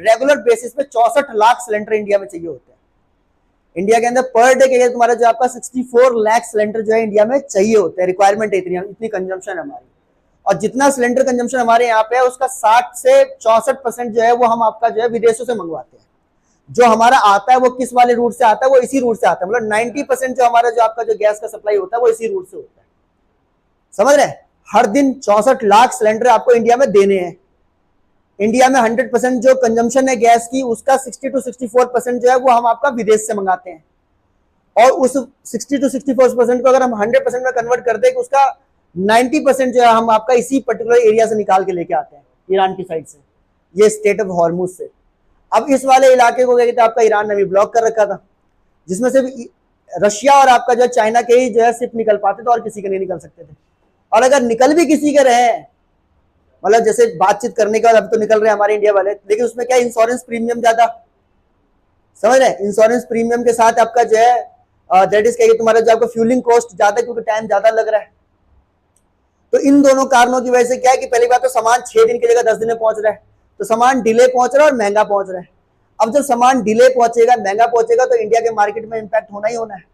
Regular basis पे 64 lakh cylinder India में चाहिए होते हैं। इंडिया के अंदर पर डे के तुम्हारा जो आपका 64 लाख सिलेंडर जो है इंडिया में चाहिए होते हैं, रिक्वायरमेंट इतनी कंजम्पशन है हमारी। और जितना सिलेंडर कंजम्पशन हमारे यहाँ पे है उसका 60 से 64% जो है वो हम आपका जो है विदेशों से मंगवाते हैं। जो हमारा आता है वो किस वाले रूट से आता है, वो इसी रूट से आता है। मतलब 90% जो हमारा जो आपका जो गैस का सप्लाई होता है वो इसी रूट से होता है, समझ रहे हैं। हर दिन 64 लाख सिलेंडर आपको इंडिया में देने हैं। इंडिया में 100% जो कंजम्पशन है गैस की उसका 60 to 64% जो है वो हम आपका विदेश से मंगाते हैं। और उस 60 to 64% को अगर हम 100% में कन्वर्ट कर दें, उसका 90% जो है हम आपका इसी पर्टिकुलर एरिया से निकाल के लेके आते हैं, ईरान की साइड से, ये स्टेट ऑफ हॉर्मुज से। अब इस वाले इलाके को क्या कहते हैं, आपका ईरान ने भी ब्लॉक कर रखा था, जिसमें से रशिया और आपका जो चाइना के ही जो है सिर्फ निकल पाते थे और किसी के नहीं निकल सकते थे। और अगर निकल भी किसी के रहे, मतलब जैसे बातचीत करने के बाद अब तो निकल रहे हमारे इंडिया वाले, लेकिन उसमें क्या इंश्योरेंस प्रीमियम ज्यादा, समझ रहे हैं। इंश्योरेंस प्रीमियम के साथ आपका जो है दैट इज कहिए तुम्हारा जो आपका फ्यूलिंग कॉस्ट ज्यादा, क्योंकि टाइम ज्यादा लग रहा है। तो इन दोनों कारणों की वजह से क्या है कि पहली बात तो सामान 6 दिन की जगह 10 दिन में पहुंच रहा है, तो सामान डिले पहुंच रहा है और महंगा पहुंच रहा है। अब जब सामान डिले पहुंचेगा, महंगा पहुंचेगा, तो इंडिया के मार्केट में इंपैक्ट होना ही होना है।